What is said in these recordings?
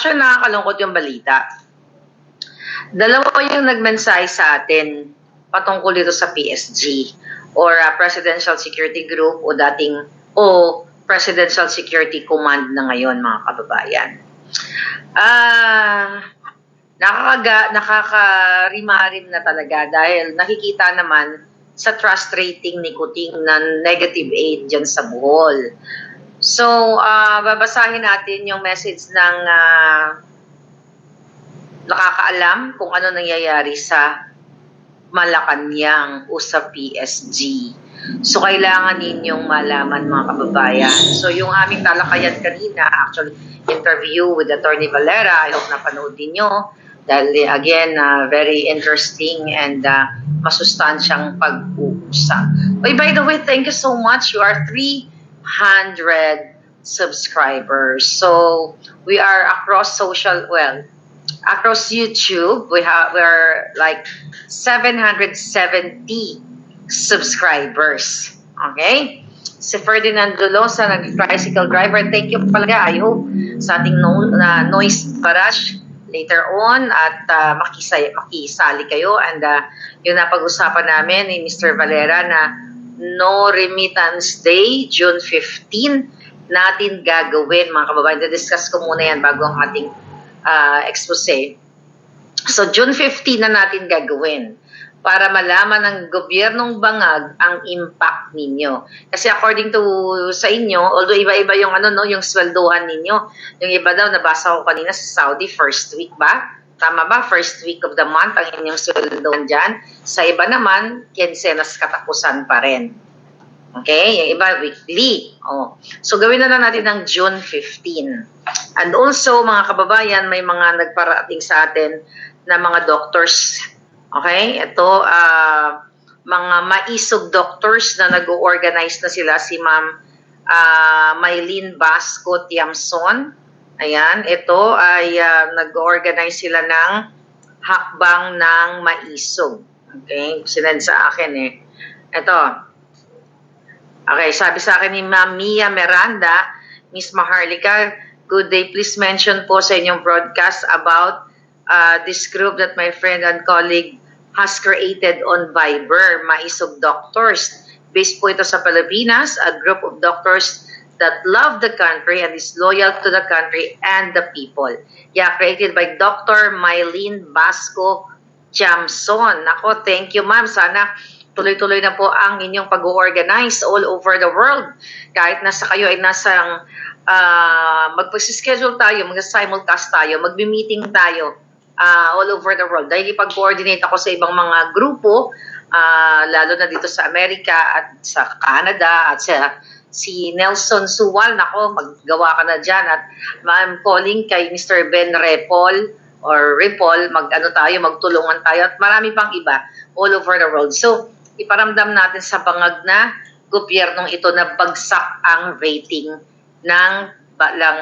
Actually, nakakalungkot yung balita. Dalawa yung nagmensahe sa atin patungkol dito sa PSG or Presidential Security Group o Presidential Security Command na ngayon, mga kababayan. Nakakarimarim na talaga dahil nakikita naman sa trust rating ni Kuting na -8 dyan sa Bohol. So, babasahin natin yung message ng nakakaalam kung ano nangyayari sa Malacanang o sa PSG. So, kailangan ninyong malaman, mga kababayan. So, yung aming talakayan kanina, actually, interview with Attorney Valera, I hope napanood ninyo. Dahil, again, very interesting and masustansyang pag-uusap. By the way, thank you so much. You are 300 subscribers. So, we are across across YouTube, we're like 770 subscribers. Okay? Si Ferdinand Dulosa, nag-tricycle driver, thank you pala. I hope sa ating noise barrage later on at makisali kayo. And yung napag-usapan namin ni Mr. Valera na No Remittance Day, June 15, natin gagawin, mga kababayan. Discuss ko muna yan bago ang ating expose. So, June 15 na natin gagawin para malaman ng gobyernong bangag ang impact ninyo. Kasi according to sa inyo, although iba-iba yung yung sweldohan ninyo. Yung iba daw, nabasa ko kanina sa Saudi, first week ba? Tama ba? First week of the month ang inyong sweldohan dyan. Sa iba naman, kinsenas katapusan pa rin. Okay? Yung iba, weekly. So, gawin na lang natin ng June 15. And also, mga kababayan, may mga nagparating sa atin na mga doctors. Okay? Ito, mga maisog doctors na nag-organize na sila. Si Ma'am Maylene Basco Tiamson. Ayan. Ito ay nag-organize sila ng hakbang ng maisog. Okay? Sinend sa akin eh. Ito. Okay, sabi sa akin ni Ma'am Mia Miranda, Miss Maharlika, good day. Please mention po sa inyong broadcast about this group that my friend and colleague has created on Viber, Maisog Doctors. Based po ito sa Pilipinas, a group of doctors that love the country and is loyal to the country and the people. Yeah, created by Dr. Maylene Basco Jamson. Nako, thank you ma'am. Sana tuloy-tuloy na po ang inyong pag-organize all over the world. Kahit nasa kayo ay nasa magpag-schedule tayo, mag-simulcast tayo, mag-meeting tayo all over the world. Dahil ipag-coordinate ako sa ibang mga grupo, lalo na dito sa Amerika at sa Canada at si Nelson Suwal. Nako, maggawa ka na dyan. At I'm calling kay Mr. Ben Repol or Repol, magtulungan tayo at marami pang iba all over the world. So, iparamdam natin sa bangag na gobyernong ito na bagsak ang rating ng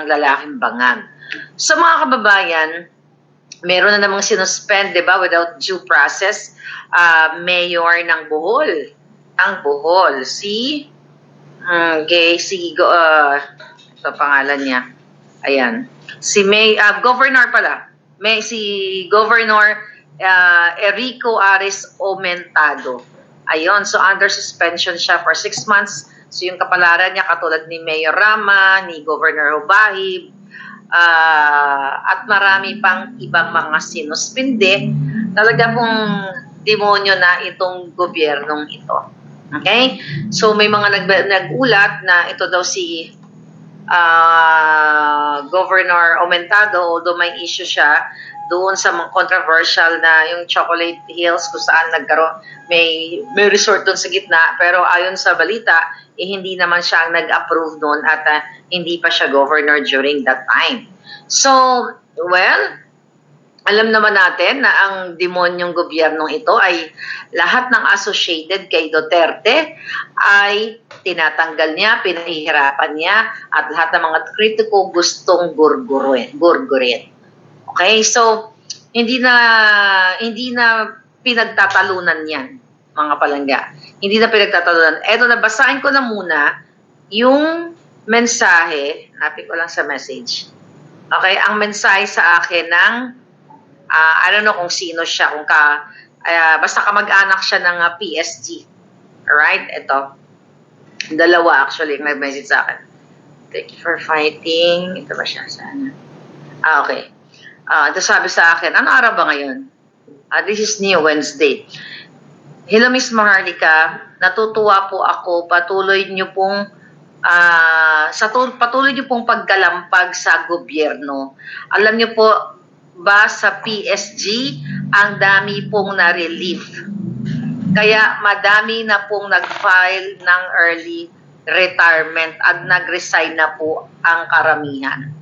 lalaking bangag. So mga kababayan, meron na namang sinuspend, di ba, without due process, mayor ng Bohol. Ang Bohol, ito pangalan niya. Ayan. Governor pala. Si Governor Erico Ares Aumentado. Ayun, so under suspension siya for 6 months. So yung kapalaran niya katulad ni Mayor Rama, ni Governor Hubahib, at marami pang ibang mga sinuspinde. Talaga pong demonyo na itong gobyernong ito. Okay? So may mga nag-ulat na ito daw si Governor Aumentado, although may issue siya doon sa mga controversial na yung Chocolate Hills kung saan may resort doon sa gitna, pero ayon sa balita, hindi naman siya ang nag-approve doon at hindi pa siya governor during that time. So, well, alam naman natin na ang demonyong gobyernong ito ay lahat ng associated kay Duterte ay tinatanggal niya, pinahihirapan niya, at lahat ng mga kritiko gustong gurgurin. Okay, so hindi na pinagtatalunan yan, mga palangga. Hindi na pinagtatalunan. Eto, nabasahin ko na muna yung mensahe. Hanapin ko lang sa message. Okay, ang mensahe sa akin ng, I don't know kung sino siya, kung basta kamag-anak siya ng PSG. Alright, ito. Dalawa actually, nag-message sa akin. Thank you for fighting. Ito ba siya? Sana. Okay. Ito sabi sa akin, ano araw ba ngayon? This is New Wednesday. Hello, Miss Maharlika. Natutuwa po ako. Patuloy niyo pong pagkalampag sa gobyerno. Alam niyo po ba sa PSG, ang dami pong na-relief. Kaya madami na pong nag-file ng early retirement at nag-resign na po ang karamihan.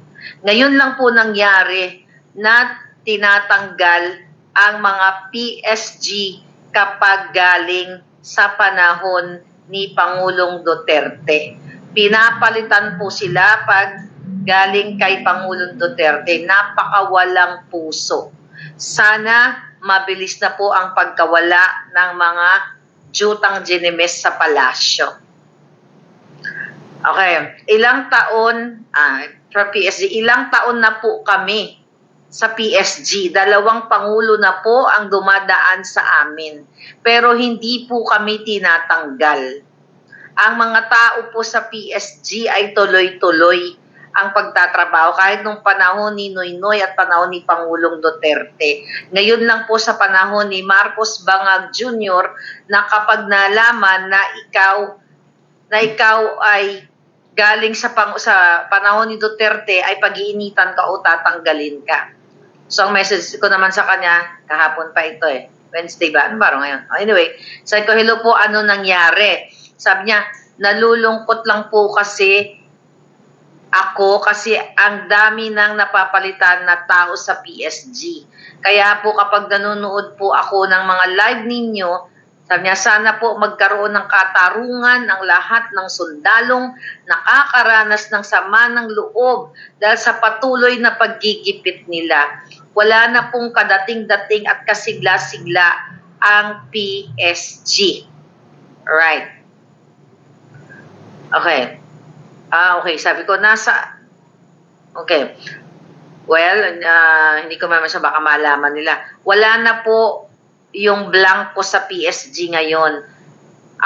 Ngayon lang po nangyari na tinatanggal ang mga PSG kapag galing sa panahon ni Pangulong Duterte. Pinapalitan po sila pag galing kay Pangulong Duterte. Napakawalang puso. Sana mabilis na po ang pagkawala ng mga jutang ginimes sa palasyo. Okay, ilang taon na po kami sa PSG. 2 pangulo na po ang dumadaan sa amin. Pero hindi po kami tinatanggal. Ang mga tao po sa PSG ay tuloy-tuloy ang pagtatrabaho kahit nung panahon ni Noynoy at panahon ni Pangulong Duterte. Ngayon lang po sa panahon ni Marcos Bangag Jr. na kapag nalaman na ikaw ay galing sa panahon ni Duterte ay pag-iinitan ka o tatanggalin ka. So, ang message ko naman sa kanya, kahapon pa ito Wednesday ba? Ano ba ngayon? Anyway, sabi ko, hello po, ano nangyari? Sabi niya, nalulungkot lang po kasi ako kasi ang dami nang napapalitan na tao sa PSG. Kaya po kapag nanonood po ako ng mga live ninyo, sabi niya, sana po magkaroon ng katarungan ang lahat ng sundalong nakakaranas ng sama ng loob dahil sa patuloy na paggigipit nila. Wala na pong kadating-dating at kasigla-sigla ang PSG. Alright. Okay. Okay. Sabi ko, okay. Well, hindi ko naman siya baka malaman nila. Wala na po yung blanco sa PSG ngayon.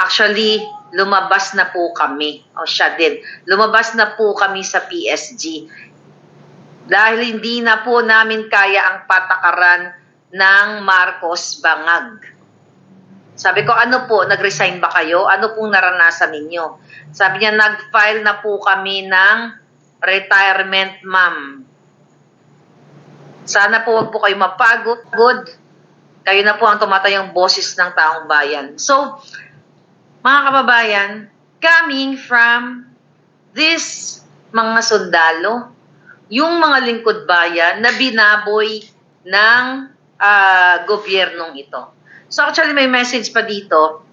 Actually, lumabas na po kami. Siya din. Lumabas na po kami sa PSG. Dahil hindi na po namin kaya ang patakaran ng Marcos Bangag. Sabi ko, ano po, nag-resign ba kayo? Ano pong naranasan ninyo? Sabi niya, nag-file na po kami ng retirement, ma'am. Sana po wag po kayo mapagod. Kayo na po ang tumatayong boses ng taong bayan. So, mga kababayan, coming from this mga sundalo, yung mga lingkod bayan na binaboy ng gobyernong ito. So actually may message pa dito.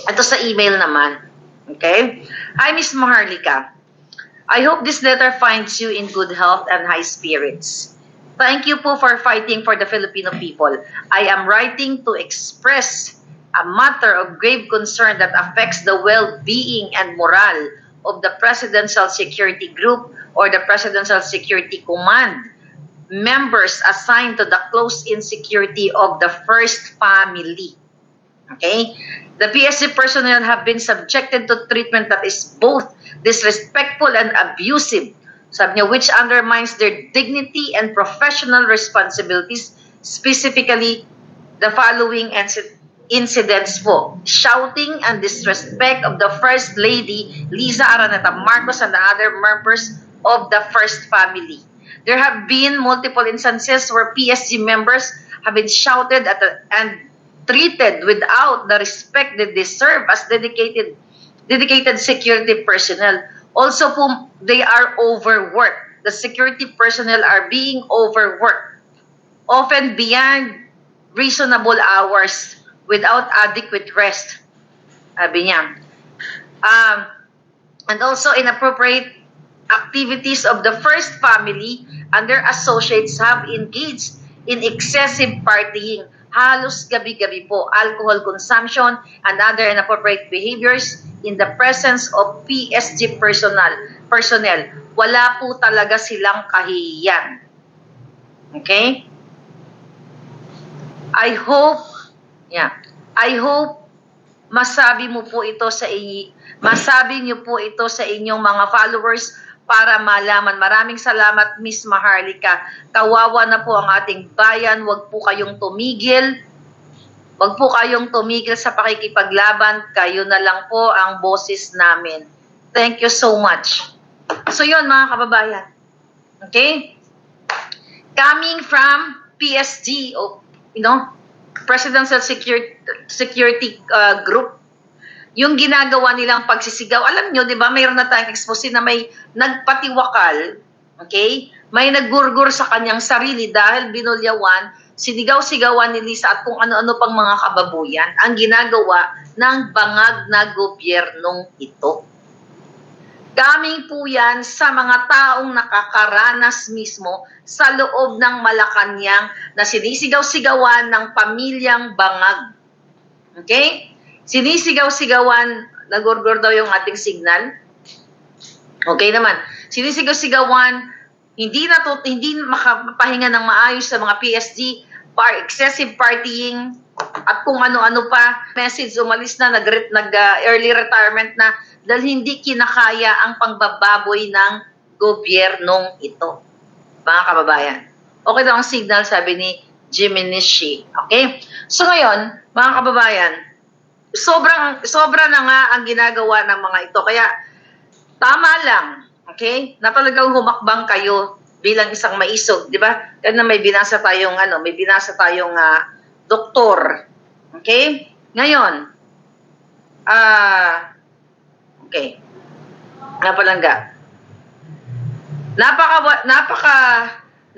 Ito sa email naman. Okay? Hi, Miss Maharlika. I hope this letter finds you in good health and high spirits. Thank you po for fighting for the Filipino people. I am writing to express a matter of grave concern that affects the well-being and morale of the Presidential Security Group or the Presidential Security Command members assigned to the close-in security of the First Family. Okay? The PSG personnel have been subjected to treatment that is both disrespectful and abusive, sabi niya, which undermines their dignity and professional responsibilities, specifically the following incidents po. Shouting and disrespect of the First Lady, Liza Araneta Marcos, and the other members of the First Family. There have been multiple instances where PSG members have been shouted at and treated without the respect they deserve as dedicated security personnel. Also po, they are overworked. The security personnel are being overworked, often beyond reasonable hours without adequate rest. Sabi niya. And also inappropriate activities of the First Family and their associates have engaged in excessive partying, halos gabi-gabi po, alcohol consumption and other inappropriate behaviors in the presence of PSG personnel. Wala po talaga silang kahihiyan. Okay? I hope masabi niyo po ito sa inyong mga followers para malaman. Maraming salamat, Miss Maharlika. Kawawa na po ang ating bayan. Huwag po kayong tumigil. Huwag po kayong tumigil sa pakikipaglaban. Kayo na lang po ang boses namin. Thank you so much. So yun, mga kababayan. Okay? Coming from PSG, Presidential Security Group, yung ginagawa nilang pagsisigaw, alam nyo, di ba, mayroon na tayong expose na may nagpatiwakal, okay? May naggurgur sa kanyang sarili dahil binulyawan, sinigaw-sigawan ni Lisa at kung ano-ano pang mga kababuyan ang ginagawa ng bangag na gobyernong ito. Coming po yan sa mga taong nakakaranas mismo sa loob ng Malacanang na sinisigaw-sigawan ng pamilyang bangag. Okay? Sinisigaw-sigawan, nagurgur daw yung ating signal. Okay naman. Sinisigaw-sigawan, hindi makapahinga ng maayos sa mga PSG, excessive partying, at kung ano-ano pa, message, umalis na, early retirement na, dahil hindi kinakaya ang pangbababoy ng gobyernong ito. Mga kababayan. Okay daw ang signal, sabi ni Jiminishi. Okay? So ngayon, mga kababayan, sobra na nga ang ginagawa ng mga ito. Kaya, tama lang, okay, na talagang humakbang kayo bilang isang maisog, di ba? Kaya may binasa tayong, doktor. Okay? Ngayon, okay. Napalangga.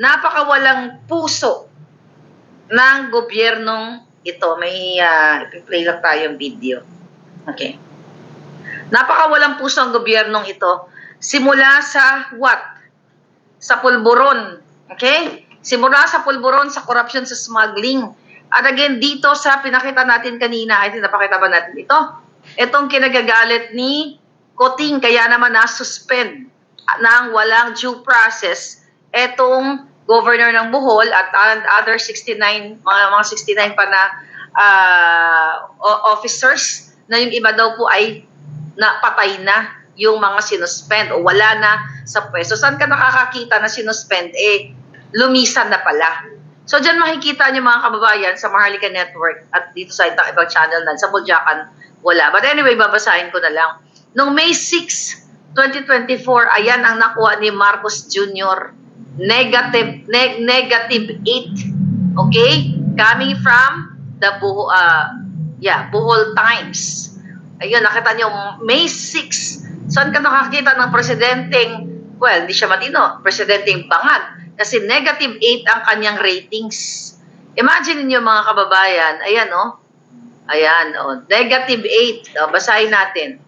Napaka walang puso ng gobyernong ito. May play lang tayong video. Okay. Napaka walang puso ang gobyernong ito. Simula sa what? Sa pulburon. Okay? Simula sa pulburon, sa corruption, sa smuggling. At again, dito sa pinakita natin kanina, ay napakita ba natin ito? Itong kinagagalit ni Coting, kaya naman na-suspend ng walang due process etong governor ng Bohol at other 69, mga 69 pa na officers na yung iba daw po ay napatay na yung mga sinuspend o wala na sa pwesto. Saan ka nakakakita na sinuspend? Lumisan na pala. So dyan makikita niyo mga kababayan sa Maharlika Network at dito sa ibang channel na sa Buljakan wala. But anyway, babasahin ko na lang. Noong May 6, 2024, ayan ang nakuha ni Marcos Jr. Negative 8. Okay? Coming from the Bohol Times. Ayun, nakita niyo, May 6. Saan ka nakakita ng presidenteng, well, hindi siya matino, presidenteng bangag. Kasi negative 8 ang kanyang ratings. Imagine niyo mga kababayan, ayan negative 8. Basahin natin.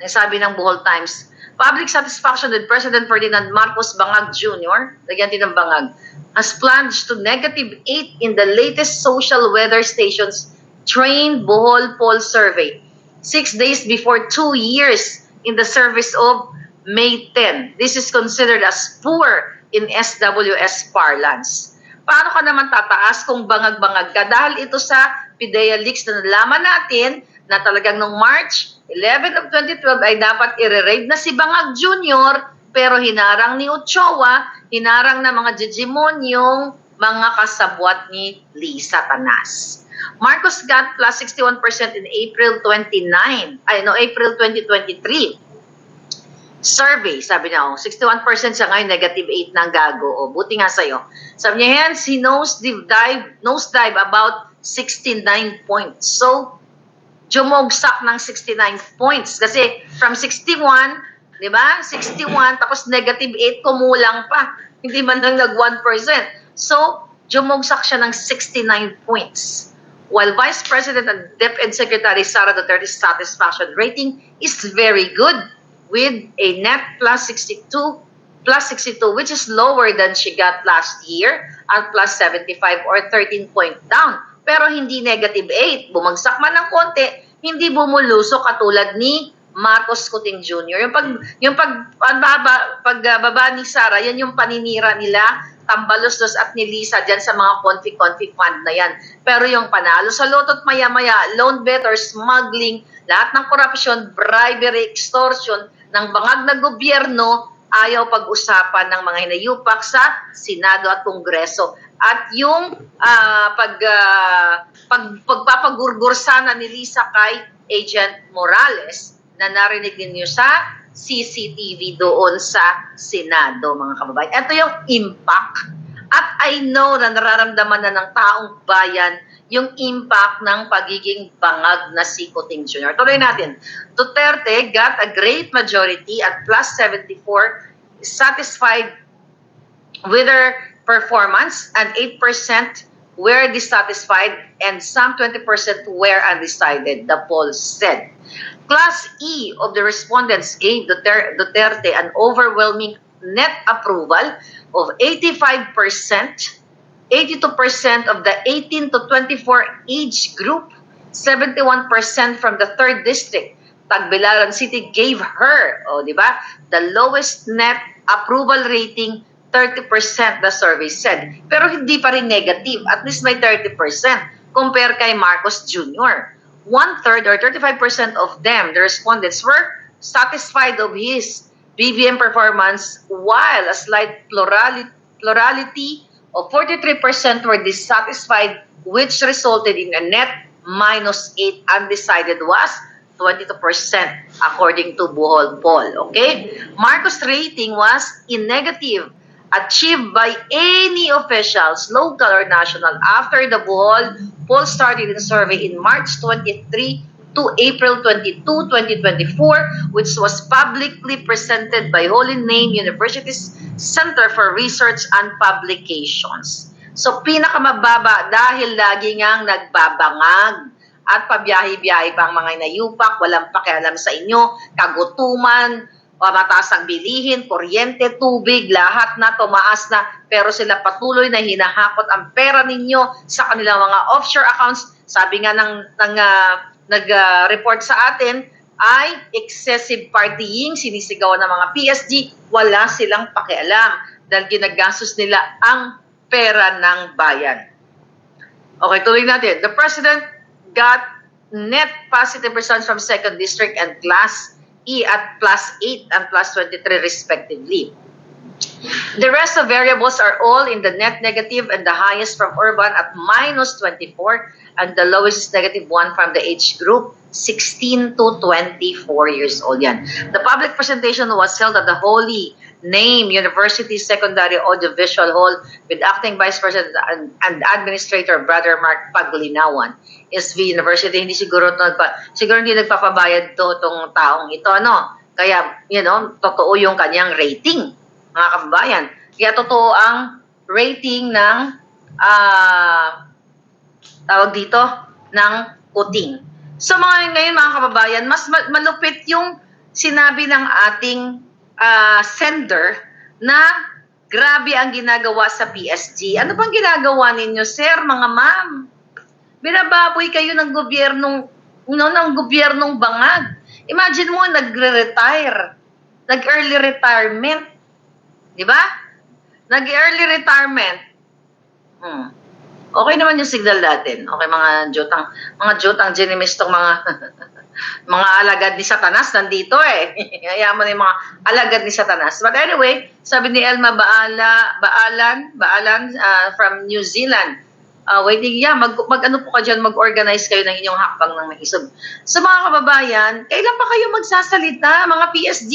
Sabi ng Bohol Times, public satisfaction with President Ferdinand Marcos Bangag Jr., lagyan din ng bangag, has plunged to negative 8 in the latest social weather station's trained Bohol poll survey, 6 days before 2 years in the service of May 10. This is considered as poor in SWS parlance. Paano ka naman tataas kung bangag-bangag ka? Dahil ito sa PIDEA leaks na nalaman natin na talagang noong March 11 of 2012 ay dapat i-raid na si Bangag Jr. pero hinarang ni Ochoa, hinarang na mga jejemonyong mga kasabwat ni Lisa Tanas. Marcos got plus 61% in April 2023. Survey, sabi niya, 61% siya ngayon, negative 8 na gago. Buti nga sa'yo. Sabi niya, hence, he nosedive about 69 points. So, jumogsak ng 69 points. Kasi from 61, di ba? 61, tapos negative 8, kumulang pa. Hindi man lang nag 1%. So, jumogsak siya ng 69 points. While Vice President and DepEd Secretary Sara Duterte's satisfaction rating is very good with a net plus 62, which is lower than she got last year at plus 75 or 13 point down pero hindi negative 8. Bumagsak man ng konti, hindi bumulusok katulad ni Marcos Coutinho Jr. Pagbaba ni Sara, yan yung paninira nila, Tambaluslos at ni Lisa dyan sa mga conflict fund na yan. Pero yung panalo sa loto't maya-maya, loan better, smuggling, lahat ng korupsyon, bribery, extortion, ng bangag na gobyerno, ayaw pag-usapan ng mga hinayupak sa Senado at Kongreso. At yung pagpapagurgur sana ni Lisa kay Agent Morales na narinig ninyo sa CCTV doon sa Senado, mga kababayan. Ito yung impact. At I know na nararamdaman na ng taong bayan yung impact ng pagiging bangag na si Coutinho Jr. Tuloy natin. Duterte got a great majority at plus 74, satisfied with her performance, and 8% were dissatisfied and some 20% were undecided, the poll said. Class E of the respondents gave Duterte an overwhelming net approval of 85%, 82% of the 18 to 24 age group, 71% from the 3rd district. Tagbilaran City gave her, di ba, the lowest net approval rating, 30%, the survey said. Pero hindi pa rin negative, at least may 30% compare kay Marcos Jr. 1/3 or 35% of them, the respondents, were satisfied of his BBM performance, while a slight plurality of 43% were dissatisfied, which resulted in a net -8. Undecided was 22%, according to Bohol poll. Okay? Marcos' rating was in negative, achieved by any officials, local or national, after the Bohol poll started in survey in March 23 to April 22, 2024, which was publicly presented by Holy Name University's Center for Research and Publications. So, pinakamababa dahil lagi ngang nagbabangag at pabiyahe-biyahe pa ang mga inayupak, walang pakialam sa inyo, kagutuman, mataas ang bilihin, kuryente, tubig, lahat na tumaas na, pero sila patuloy na hinahakot ang pera ninyo sa kanilang mga offshore accounts. Sabi nga nag-report sa atin ay excessive partying, sinisigawan ng mga PSG, wala silang pakialam dahil ginagastos nila ang pera ng bayan. Okay, tuloy natin. The President got net positive results from 2nd District and Class E at +8 and +23 respectively. The rest of variables are all in the net negative, and the highest from urban at -24 and the lowest is -1 from the age group 16 to 24 years old. Yan. The public presentation was held at the Holy Name University Secondary Audiovisual Hall with Acting Vice President and Administrator Brother Mark Paglinawan. SV University, siguro hindi nagpapabayad tong taong ito, ano? Kaya, totoo yung kanyang rating, mga kababayan. Kaya totoo ang rating ng tawag dito, ng Coutinho. So ngayon mga kababayan, mas malupit yung sinabi ng ating sender na grabe ang ginagawa sa PSG. Ano bang ginagawa ninyo, sir, mga ma'am? Binababoy kayo ng gobyernong bangag. Imagine mo, nag-early retirement. Di ba? Nag-early retirement. Okay naman yung signal natin. Okay, mga jotang ginimistong mga mga alagad ni Satanas nandito eh. Kaya mo na yung mga alagad ni Satanas. But anyway, sabi ni Elma Baalan from New Zealand, waiting mag-ano po ka dyan, mag-organize kayo ng inyong hakbang ng naisog. So mga kababayan, kailan pa kayo magsasalita, mga PSG?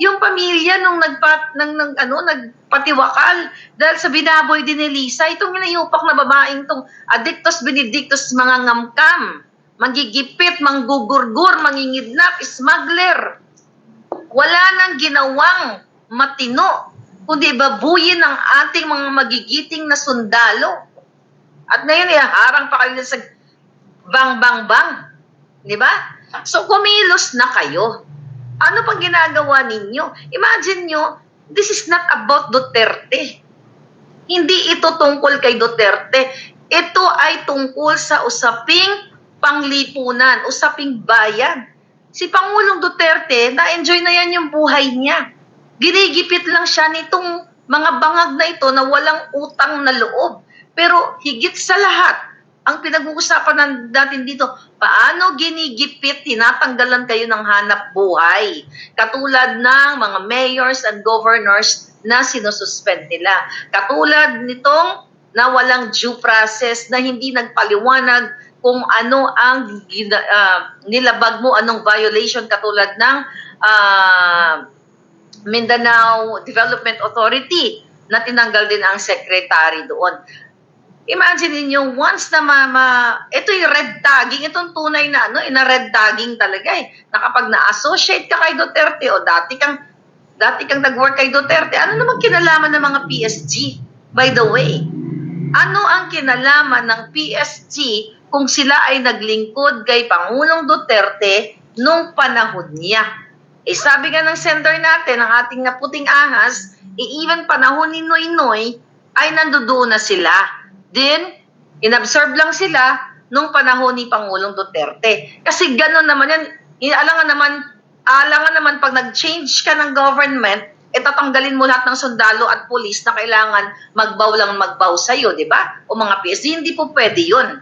Yung pamilya nung nagpatiwakal dahil sa binaboy din ni Lisa, itong inayupak na babaeng itong addictus benedictus, mga ngamkam, manggigipit, manggugurgur, mangingidnap, smuggler. Wala nang ginawang matino, kundi babuyin ang ating mga magigiting na sundalo. At ngayon, harang pa kayo sa bang. Di ba? So, kumilos na kayo. Ano pang ginagawa ninyo? Imagine nyo, this is not about Duterte. Hindi ito tungkol kay Duterte. Ito ay tungkol sa usaping panglipunan, usaping bayan. Si Pangulong Duterte, na-enjoy na yan yung buhay niya. Ginigipit lang siya nitong mga bangag na ito na walang utang na loob. Pero higit sa lahat, ang pinag-uusapan natin dito, paano ginigipit, tinatanggalan kayo ng hanap buhay. Katulad ng mga mayors and governors na sinususpend nila. Katulad nitong na walang due process, na hindi nagpaliwanag kung ano ang nilabag mo, anong violation, katulad ng Mindanao Development Authority na tinanggal din ang secretary doon. Imagine niyo, once na ito yung red tagging, itong tunay na ina-red tagging talaga na kapag na-associate ka kay Duterte o dati kang nag-work kay Duterte, ano naman kinalaman ng mga PSG? By the way, ano ang kinalaman ng PSG kung sila ay naglingkod kay Pangulong Duterte nung panahon niya? Sabi nga ng sender natin, ang ating naputing ahas, even panahon ni Noynoy ay nandoon na sila. Then, inabsorb lang sila nung panahon ni Pangulong Duterte. Kasi gano'n naman yan, alangan naman pag nag-change ka ng government, tatanggalin mo lahat ng sundalo at pulis na kailangan magbaw sa'yo, di ba? O mga PSD, hindi po pwede yun.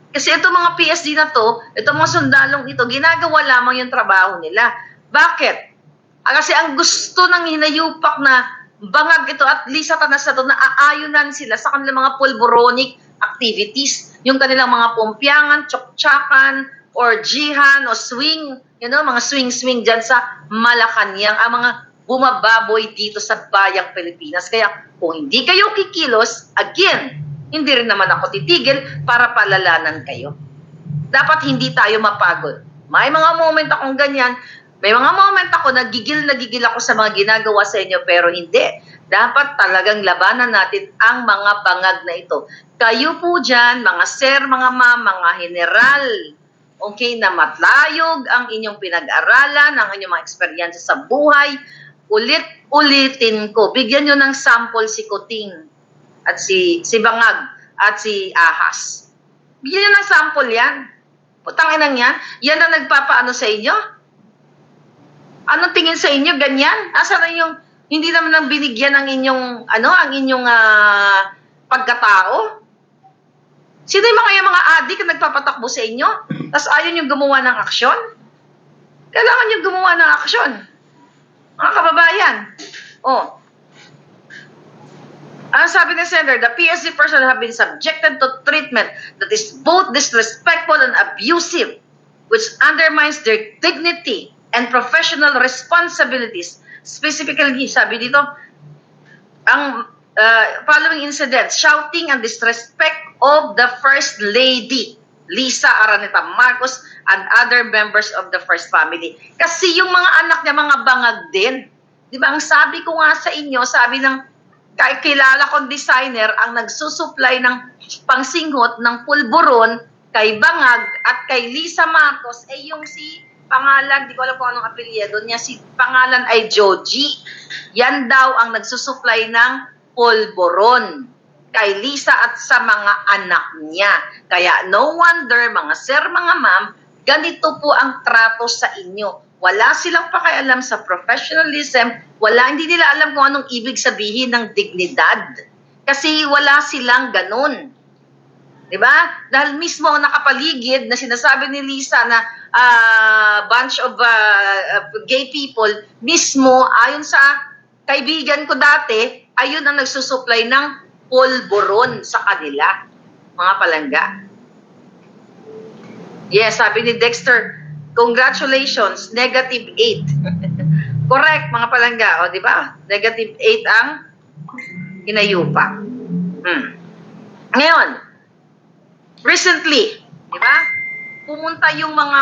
Kasi itong mga PSD na to, itong mga sundalong ito, ginagawa lamang yung trabaho nila. Bakit? Kasi ang gusto ng hinayupak na bangag ito at Lisa Tanas na ito, na aayunan sila sa kanilang mga pulboronic activities. Yung kanilang mga pumpyangan, tsoktsakan, orgihan, o swing, mga swing-swing dyan sa Malacanang, ang mga bumababoy dito sa bayang Pilipinas. Kaya kung hindi kayo kikilos, again, hindi rin naman ako titigil para palalanan kayo. Dapat hindi tayo mapagod. May mga moment akong ganyan, may mga moment ako nagigil ako sa mga ginagawa sa inyo, pero hindi. Dapat talagang labanan natin ang mga bangag na ito. Kayo po dyan, mga sir, mga ma'am, mga general, okay, na matlayog ang inyong pinag-aralan, ang inyong mga eksperyensya sa buhay, ulitin ko. Bigyan nyo ng sample si Kuting at si Bangag at si Ahas. Bigyan nyo ng sample yan. Putang inang yan. Yan ang nagpapaano sa inyo? Anong tingin sa inyo? Ganyan? Asa na yung hindi naman nang binigyan ng inyong pagkatao? Sino yung mga adik na nagpapatakbo sa inyo? Tapos ayaw nyo gumawa ng aksyon? Kailangan nyo gumawa ng aksyon. Mga kababayan. Ang sabi ng sender, the PSD person have been subjected to treatment that is both disrespectful and abusive, which undermines their dignity and professional responsibilities. Specifically, sabi dito, ang following incidents, shouting and disrespect of the First Lady, Lisa Araneta Marcos, and other members of the First Family. Kasi yung mga anak niya, mga bangag din. Di ba? Ang sabi ko nga sa inyo, sabi ng kilala kong designer, ang nagsusupply ng pangsinghot ng pulburon kay Bangag at kay Lisa Marcos, yung si pangalan, di ko alam kung anong apelyido niya, si pangalan ay Joji. Yan daw ang nagsusupply ng pulburon kay Lisa at sa mga anak niya. Kaya no wonder, mga sir, mga ma'am, ganito po ang trato sa inyo. Wala silang pakialam sa professionalism, hindi nila alam kung anong ibig sabihin ng dignidad. Kasi wala silang ganun. Diba? Dahil mismo nakapaligid na sinasabi ni Lisa na bunch of gay people, mismo ayon sa kaibigan ko dati, ayun ang nagsusupply ng pulburon sa kanila, mga palangga. Yes, sabi ni Dexter, congratulations, negative 8. Correct, mga palangga. O, di ba? Negative 8 ang hinayupa. Ngayon, recently, di ba? Pumunta yung mga...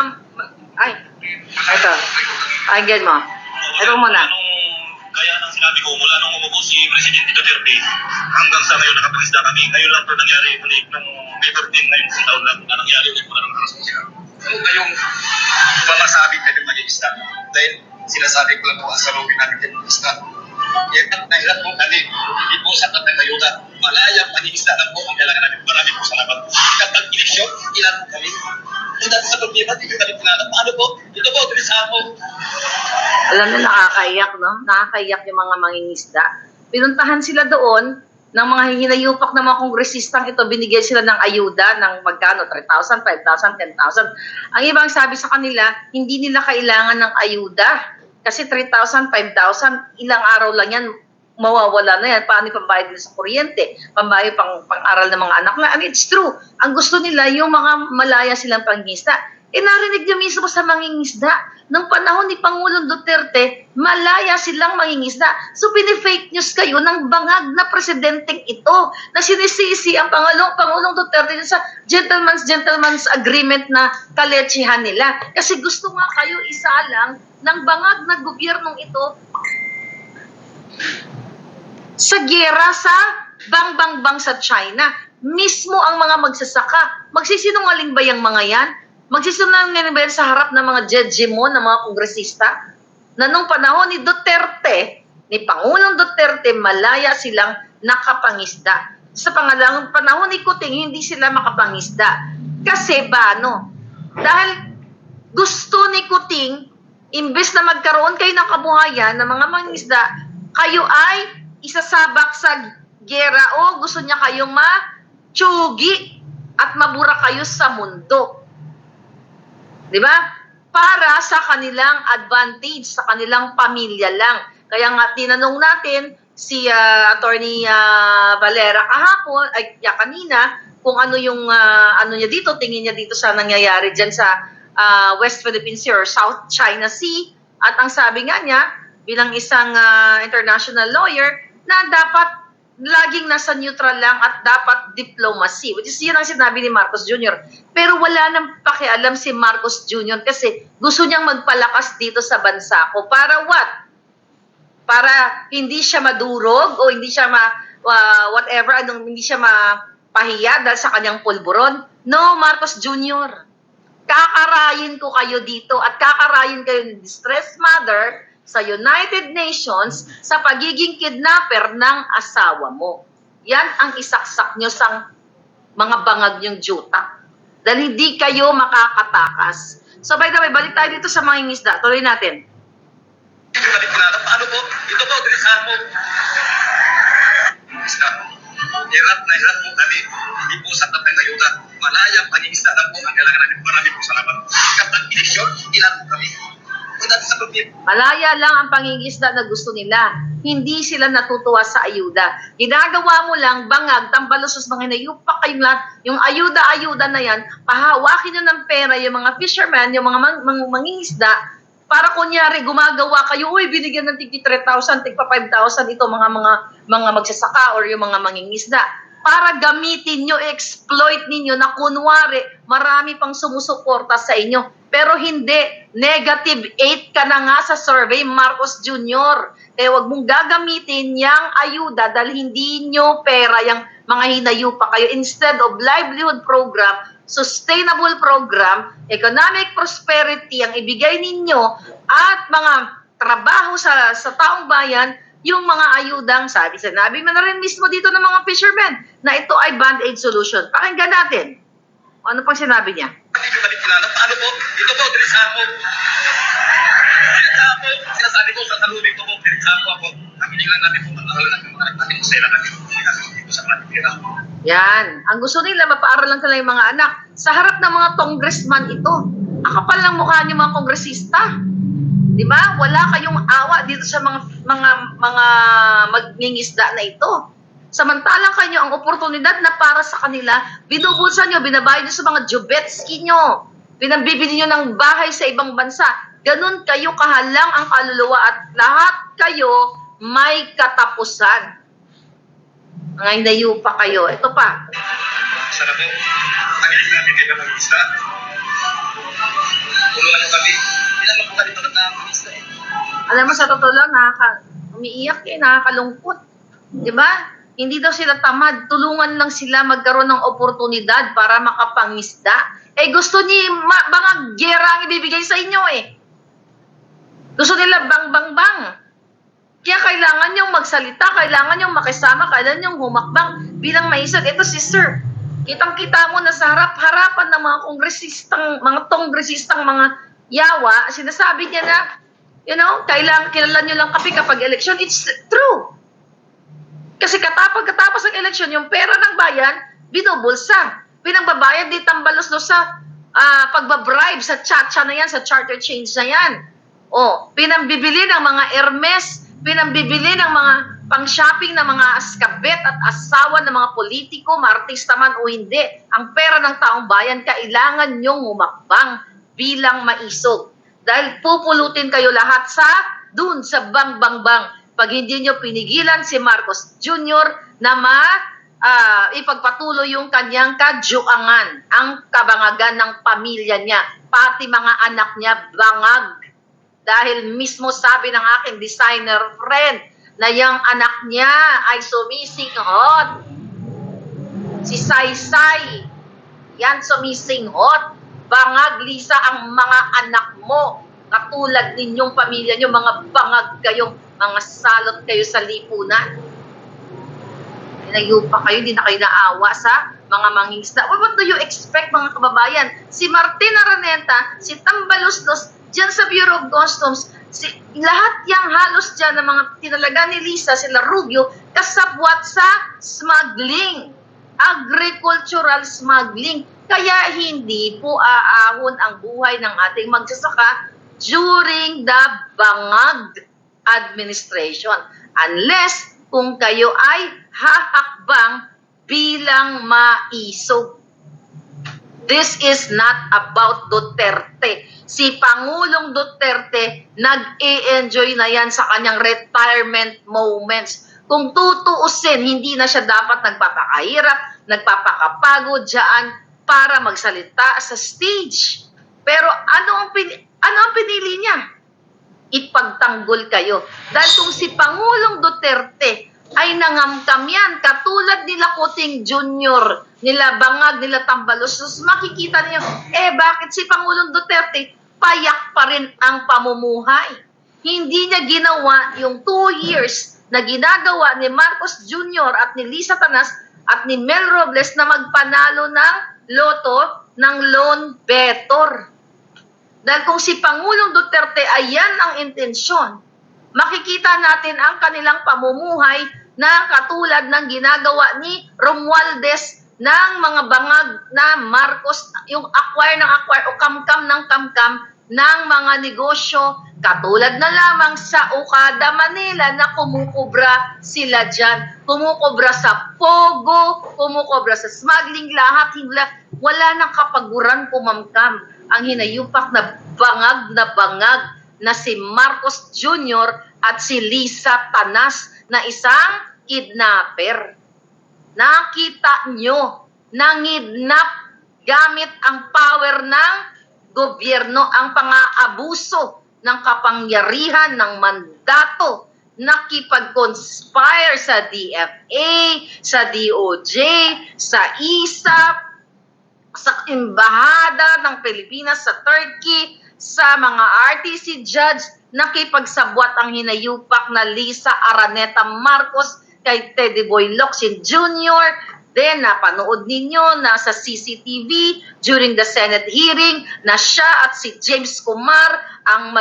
ito. Get mo. Ito muna. Kaya nang sinabi ko, mula nung umupo si Presidente Duterte, hanggang sa ngayon nakapagisda kami. Ngayon lang ito nangyari ulit nung May 13, ngayon sa taon lang na nangyari ulit mula ng kaso siya. So, ngayong mamasabing na yung mag-iista. Dahil sinasabi ko lang po sa lobby namin yung mag-iista. Yan ang nahilat po natin. Hindi po sapat ng ayuda malayang paningisda lang po ang kailangan namin. Marami po salamat. Kapag eleksyon, ilan po kami. Kung dati sa problema, hindi ko kami tinanong. Paano po? Ito po, tulis ako. Alam mo, nakakaiyak, no? Nakakaiyak yung mga mangingisda. Pinuntahan sila doon ng mga hinayupak ng mga kongresistang ito, binigyan sila ng ayuda ng magkano, 3,000, 5,000, 10,000. Ang ibang sabi sa kanila, hindi nila kailangan ng ayuda. Kasi 3,000, 5,000, ilang araw lang yan, mawawala na yan. Paano yung pambayad nila sa kuryente? Pambayad pang-aral ng mga anak na. And it's true. Ang gusto nila, yung mga malaya silang pangingisda. Narinig niyo mismo sa mangingisda. Nung panahon ni Pangulong Duterte, malaya silang mangingisda. So, pinifake news kayo ng bangag na presidenteng ito na sinisisi ang Pangulong Duterte sa gentleman's agreement na kaletsihan nila. Kasi gusto nga kayo isalang ng bangag na gobyernong ito sa giyera sa bang sa China. Mismo ang mga magsasaka. Magsisinungaling ba yung mga yan? Magsisinungaling ba yan sa harap ng mga judge mo, ng mga kongresista? Na nung panahon ni Duterte, ni Pangulong Duterte, malaya silang nakapangisda. Sa pangalang panahon ni Kuting, hindi sila makapangisda. Kasi ba, no? Dahil gusto ni Kuting, imbes na magkaroon kayo ng kabuhayan ng mga mangisda, kayo ay isasabak sa gera o gusto niya kayong matsugi at mabura kayo sa mundo. Di ba? Para sa kanilang advantage, sa kanilang pamilya lang. Kaya nga tinanong natin si Attorney Valera kahapon, ay kanina, kung ano yung ano niya dito, tingin niya dito sa nangyayari dyan sa West Philippine Sea or South China Sea. At ang sabi nga niya, bilang isang international lawyer, na dapat laging nasa neutral lang at dapat diplomacy. Which is yun ang sinabi ni Marcos Jr. Pero wala nang pakialam si Marcos Jr. kasi gusto niyang magpalakas dito sa bansa ko. Para what? Para hindi siya madurog o hindi siya hindi siya mapahiya dahil sa kanyang pulburon. No, Marcos Jr. Kakarayin ko kayo dito at kakarayin kayo ni distressed mother sa United Nations sa pagiging kidnapper ng asawa mo. Yan ang isaksak nyo sa mga bangag nyong juta. Dahil hindi kayo makakatakas. So by the way, balik tayo dito sa mga ingisda. Tuloy natin. Hindi ko kami tinanong. Paano po? Ito po, tulis ako. Hirap na hirap po kami. Hindi po sapat ng ayuda. Malayang paningisda lang po ang kailangan namin. Marami po salamat. Kapag eleksyon, ilan po kami. Malaya lang ang pangingisda na gusto nila. Hindi sila natutuwa sa ayuda. Ginagawa mo lang, bangag, tambalos, mga hinayupak kayong lahat. Yung ayuda-ayuda na yan, pahawakin nyo ng pera yung mga fishermen, yung mga mangingisda, para kunyari gumagawa kayo, uy, binigyan ng tig 3,000, tig 5,000 ito, mga magsasaka or yung mga mangingisda. Para gamitin nyo, exploit ninyo na kunwari, marami pang sumusuporta sa inyo. Pero hindi, negative 8 ka na nga sa survey, Marcos Jr. Kaya wag mong gagamitin yung ayuda dahil hindi nyo pera yung mga hinayupa kayo. Instead of livelihood program, sustainable program, economic prosperity ang ibigay ninyo at mga trabaho sa taong bayan, yung mga ayudang sinabi mo na rin mismo dito ng mga fishermen na ito ay band-aid solution. Pakinggan natin. Ano pang sinabi niya? Hindi ko kami tinanong. Paano po? Ito po, tulis ako. Sinasabi ko sa salubing ko po, tulis ako. Nabiling lang natin po, mag-aaral natin mga anak natin, masaya natin dito sa Manila. Yan. Ang gusto nila, mapaaral lang yung mga anak. Sa harap ng mga congressman ito. Akapal lang mukha niyo mga kongresista. Di ba? Wala kayong awa dito sa mga magngingisda na ito. Samantalang kayo ang oportunidad na para sa kanila, binubulsan nyo, binabayad nyo sa mga jubetski nyo, binabibili nyo ng bahay sa ibang bansa. Ganun kayo kahalang ang kaluluwa at lahat kayo may katapusan. Mga inayo pa kayo. Ito pa. Sana po, pangilig namin kayo ng isla. Tulungan nyo kami. Hindi naman po kami tulad na isla eh. Alam mo, sa totoo lang, umiiyak nakakalungkot. Di ba? Hindi daw sila tamad. Tulungan lang sila magkaroon ng oportunidad para makapangisda. Gusto ni bang gera ang ibibigay sa inyo eh. Gusto nila bang. Kaya kailangan niyong magsalita, kailangan niyong makisama, kailangan niyong humakbang. bilang maisog. Ito si Sir, kitang-kita mo na sa harap-harapan ng mga kongresistang mga yawa, sinasabi niya na, kilala nyo lang kami kapag eleksyon. It's true. Kasi katapos ng eleksyon, yung pera ng bayan, binubulsa. Pinagbabayad di tambalos no sa pagbabribe sa tsa na yan, sa charter change na yan. Pinambibili ng mga Hermes, pinambibili ng mga pang-shopping ng mga askabet at asawa ng mga politiko, maartista man o hindi. Ang pera ng taong bayan, kailangan nyong umakbang bilang maisog. Dahil pupulutin kayo lahat dun sa bang-bang-bang. Pag hindi nyo pinigilan si Marcos Jr. na ipagpatuloy yung kanyang kadyuangan, ang kabangagan ng pamilya niya, pati mga anak niya bangag. Dahil mismo sabi ng aking designer friend na yung anak niya ay sumisinghot. Si Saysay, yan sumisinghot. Bangag, Lisa, ang mga anak mo. Katulad ninyong pamilya nyo, mga bangag kayong, mga salot kayo sa lipunan. Inayo pa kayo, hindi na kayo naawa sa mga mangingisda. What do you expect, mga kababayan? Si Martin Araneta, si Tambaloslos, dyan sa Bureau of Customs, lahat yang halos dyan ng mga tinalaga ni Lisa, sila Rubio, kasabwat sa smuggling, agricultural smuggling. Kaya hindi po aahon ang buhay ng ating magsasaka during the bangag administration. Unless kung kayo ay hahakbang bilang maisog. This is not about Duterte. Si Pangulong Duterte nag-e-enjoy na yan sa kanyang retirement moments. Kung tutuusin, hindi na siya dapat nagpapakahirap, nagpapakapagod dyan para magsalita sa stage. Pero ano ang pinili niya? Ipagtanggol kayo. Dahil kung si Pangulong Duterte ay nangamkam yan, katulad nila Kuting Jr., nila Bangag, nila Tambalos, makikita niyo, bakit si Pangulong Duterte payak pa rin ang pamumuhay? Hindi niya ginawa yung 2 years na ginagawa ni Marcos Jr. at ni Lisa Tanas at ni Mel Robles na magpanalo ng loto ng loan better. Dahil kung si Pangulong Duterte ay yan ang intensyon, makikita natin ang kanilang pamumuhay na katulad ng ginagawa ni Romualdez ng mga bangag na Marcos, yung acquire o kamkam ng kamkam ng mga negosyo, katulad na lamang sa Okada, Manila na kumukubra sila dyan. Kumukubra sa Pogo, kumukubra sa smuggling, lahat, wala nang kapaguran kumamkam. Ang hinayupak na bangag na si Marcos Jr. at si Lisa Tanas na isang kidnapper. Nakita nyo, nangidnap gamit ang power ng gobyerno, ang pang-aabuso ng kapangyarihan ng mandato, nakipag-conspire sa DFA, sa DOJ, sa ISAP, sa Embahada ng Pilipinas sa Turkey, sa mga RTC judge, nakipagsabwat ang hinayupak na Lisa Araneta Marcos kay Teddy Boy Locsin Jr. Then, napanood ninyo na sa CCTV during the Senate hearing na siya at si James Kumar ang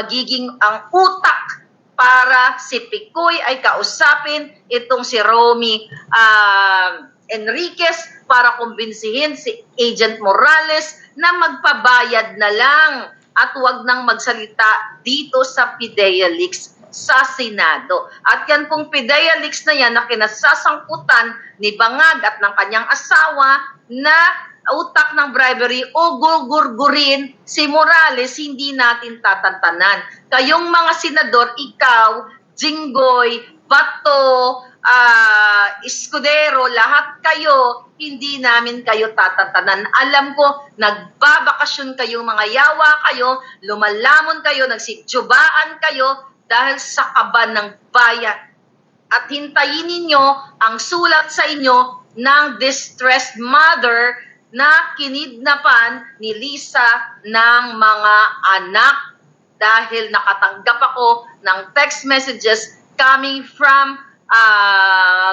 utak para si Picoy ay kausapin itong si Romy Enriquez para kumbinsihin si Agent Morales na magpabayad na lang at huwag nang magsalita dito sa PIDEA Leaks sa Senado. At yan pong PIDEA Leaks na yan na kinasasangkutan ni Bangag at ng kanyang asawa na utak ng bribery o gugurgurin si Morales, hindi natin tatantanan. Kayong mga senador, ikaw, Jinggoy, Bato, Escudero, lahat kayo, hindi namin kayo tatantanan. Alam ko, nagbabakasyon kayo, mga yawa kayo, lumalamon kayo, nagsityubaan kayo dahil sa kaba ng bayan. At hintayin ninyo ang sulat sa inyo ng distressed mother na kinidnapan ni Lisa ng mga anak dahil nakatanggap ako ng text messages coming from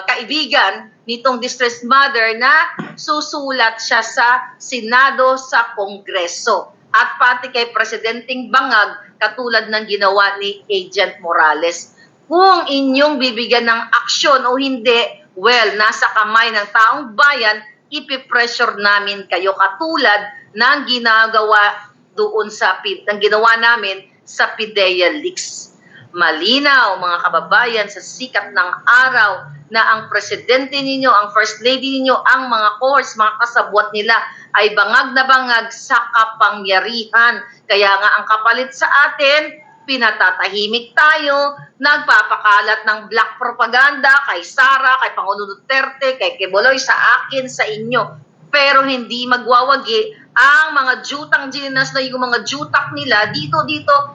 kaibigan nitong distressed mother na susulat siya sa Senado, sa Kongreso. At pati kay Presidenteng Bangag, katulad ng ginawa ni Agent Morales. Kung inyong bibigyan ng aksyon o hindi, well, nasa kamay ng taong bayan, ipipressure namin kayo katulad ng ginagawa doon ng ginawa namin sa PIDEA leaks. Malinaw, mga kababayan, sa sikat ng araw na ang presidente ninyo, ang first lady ninyo, ang mga cohorts, mga kasabwat nila ay bangag na bangag sa kapangyarihan. Kaya nga ang kapalit sa atin, pinatatahimik tayo, nagpapakalat ng black propaganda kay Sara, kay Pangulo Duterte, kay Quiboloy, sa akin, sa inyo. Pero hindi magwawagi ang mga jutang gininas na yung mga jutak nila, dito,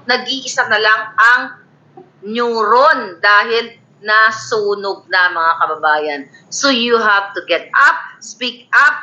nag-iisa na lang ang neuron dahil nasunog na, mga kababayan. So you have to get up, speak up,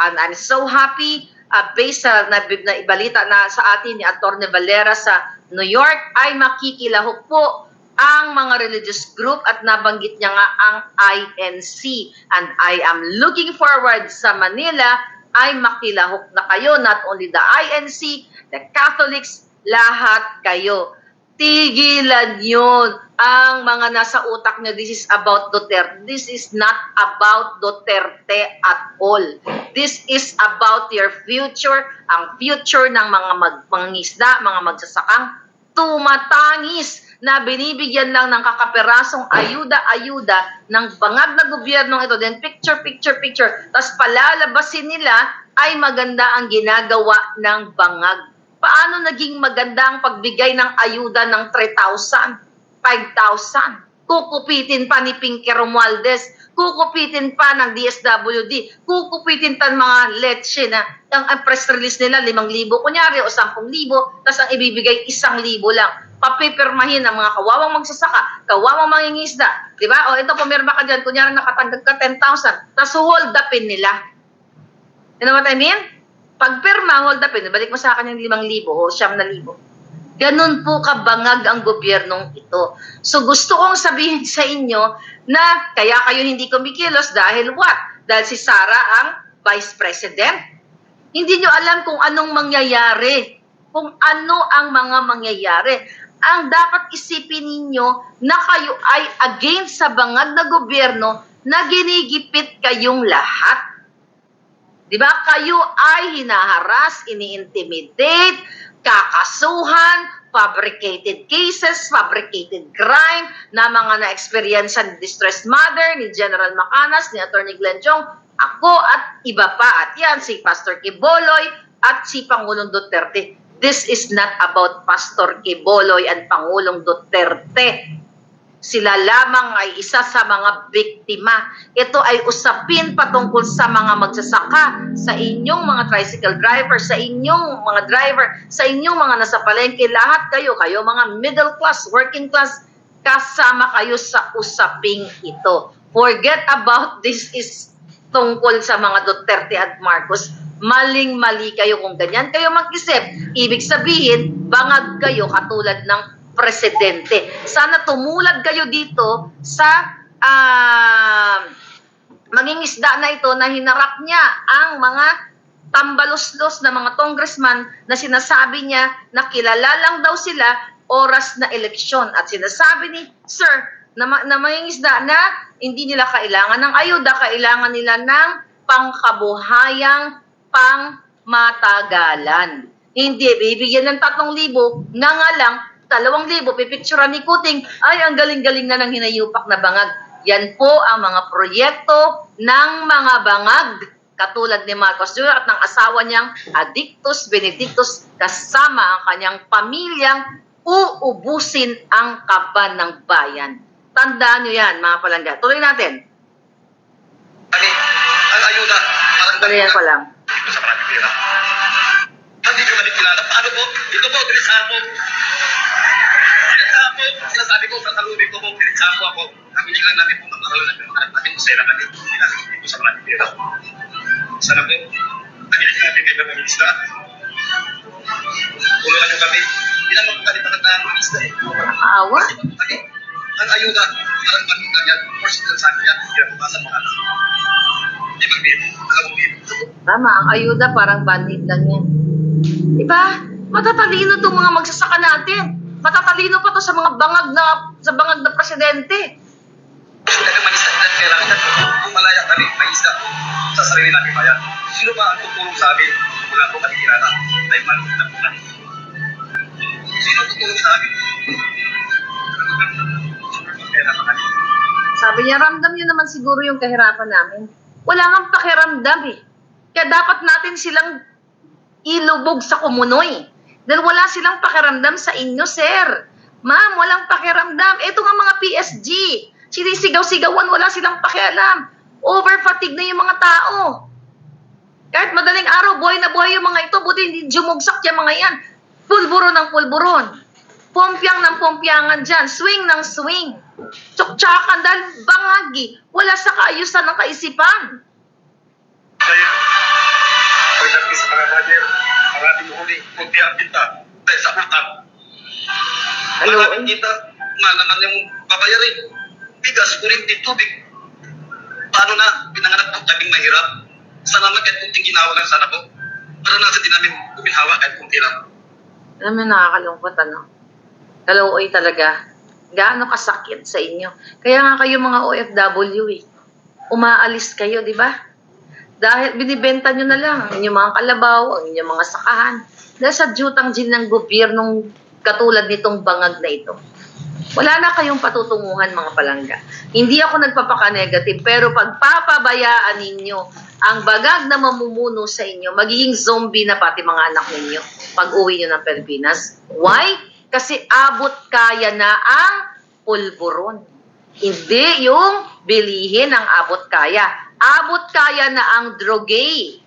and I'm so happy based sa ibalita na sa atin ni Atty. Valera sa New York ay makikilahok po ang mga religious group at nabanggit niya nga ang INC. And I am looking forward sa Manila ay makilahok na kayo, not only the INC, the Catholics, lahat kayo. Tigilan yun ang mga nasa utak nyo. This is about Duterte. This is not about Duterte at all. This is about your future, ang future ng mga mangingisda, mga magsasakang tumatangis na binibigyan lang ng kakaperasong ayuda-ayuda ng bangag na gobyerno ito. Then picture. Tapos palalabasin nila ay maganda ang ginagawa ng bangag. Paano naging maganda ang pagbigay ng ayuda ng 3,000, 5,000? Kukupitin pa ni Pinky Romualdez, kukupitin pa ng DSWD, kukupitin pa ng mga letse na ang press release nila 5,000 kunyari o 10,000, tapos ang ibibigay 1,000 lang. Papipirmahin ng mga kawawang magsasaka, kawawang mangingisda, di ba? O ito, pumirma ka dyan, kunyari nakatanggap ka 10,000, tapos hold upin nila. You know what I mean? Pagpirma, hold upin, balik mo sa akin yung 5,000 o 9,000. Ganun po kabangag ang gobyernong ito. So gusto kong sabihin sa inyo na kaya kayo hindi kumikilos dahil what? Dahil si Sara ang Vice President? Hindi nyo alam kung anong mangyayari. Kung ano ang mga mangyayari. Ang dapat isipin ninyo na kayo ay against sa bangag na gobyerno na ginigipit kayong lahat. Diba? Kayo ay hinaharas, ini-intimidate, kakasuhan, fabricated cases, fabricated crime na mga na-experience ni distressed mother, ni General Macanas, ni Atty. Glenn Chong, ako at iba pa. At yan, si Pastor Quiboloy at si Pangulong Duterte. This is not about Pastor Quiboloy and Pangulong Duterte. Sila lamang ay isa sa mga biktima. Ito ay usapin patungkol sa mga magsasaka, sa inyong mga tricycle driver, sa inyong mga driver, sa inyong mga nasa palengke, lahat kayo mga middle class, working class, kasama kayo sa usaping ito. Forget about this is tungkol sa mga Duterte at Marcos. Maling-mali kayo kung ganyan kayo mag-isip. Ibig sabihin, bangag kayo katulad ng presidente. Sana tumulad kayo dito sa mangingisda na ito na hinarap niya ang mga tambalos-los na mga congressman na sinasabi niya na kilala lang daw sila oras na eleksyon. At sinasabi ni Sir na mangingisda na hindi nila kailangan ng ayuda, kailangan nila ng pangkabuhayang pangmatagalan. Hindi, bibigyan ng 3,000 nga lang 2,000, pipicturean ni Kuting, ay ang galing-galing na ng hinayupak na bangag. Yan po ang mga proyekto ng mga bangag, katulad ni Marcos Jr. at ng asawa niyang Adictus Benedictus kasama ang kanyang pamilyang uubusin ang kaban ng bayan. Tandaan niyo yan, mga palangga. Tuloy natin. Ang ayuda, parang Tuloyan ko lang. Ito sa Pratipira. Hindi ko manikilala. Paano po? Ito po, dinisamo. Sinasabi ko, sa talubig ko po, dinisamo ako. Kami lang natin po, magkakaroon natin mga natin, masaya lang natin. Dito sa Pratipira. Sana po, kami lang natin kayo ng ministra. Tulungan nyo kami. Hindi naman po kami patag na ministra eh. Awa? Ang ayuda, Parang bandit lang yan. First lang sa akin yan. Kinabukasan mo anak. Hindi mag-baby. Alam mo baby. Tama, ang ayuda parang bandit lang yan. Diba? Matatalino itong mga magsasaka natin. Matatalino pa to sa mga bangag na presidente. Kaya manisa ilan kailangan yan. Kung malaya kami, may isda sa sarili namin bayan. Sino ba ang tutulong sa amin? Wala ko kami kilala. Dahil malulit ang bulan. Sino tutulong sa amin? Sabi niya, ramdam niyo naman siguro yung kahirapan namin. Wala kang pakiramdam eh. Kaya dapat natin silang ilubog sa kumunoy. Dahil wala silang pakiramdam sa inyo, sir. Ma'am, walang pakiramdam. Ito nga mga PSG. Sinisigaw-sigawan, wala silang pakialam. Over-fatigue na yung mga tao. Kahit madaling araw, buhay na buhay yung mga ito, buti hindi jumugsak yung mga yan. Pulburon ng pulburon. Pompyang ng pompyangan dyan. Swing ng swing. Tsuktsakan dahil bangagi. Wala sa kaayusan ng kaisipan. Dahil, pagdating sa mga manager, maraming huli, kunti ang kita, dahil sa utang. Hello? Maraming kita, nga naman yung babayarin. Bigas, kurinti, tubig. Paano na, pinanganak po tabing mahirap. Sana naman kahit kunting ginawa lang sana po. Para nasa din namin kuminhawa kahit kunti lang. Alam mo, nakakalungkot, ano? Kalooy talaga. Gaano kasakit sa inyo. Kaya nga kayo mga OFW eh. Umaalis kayo, di ba? Dahil binibenta nyo na lang ang inyong mga kalabaw, ang inyong mga sakahan. Dahil sa jutang din ng gobyernong katulad nitong bangag na ito. Wala na kayong patutunguhan mga palangga. Hindi ako nagpapaka-negative, pero pagpapabayaan ninyo ang bagag na mamumuno sa inyo, magiging zombie na pati mga anak ninyo pag uwi nyo ng Pilipinas. Why? Kasi abot kaya na ang pulburon. Hindi yung bilihin ang abot kaya. Abot kaya na ang drogay.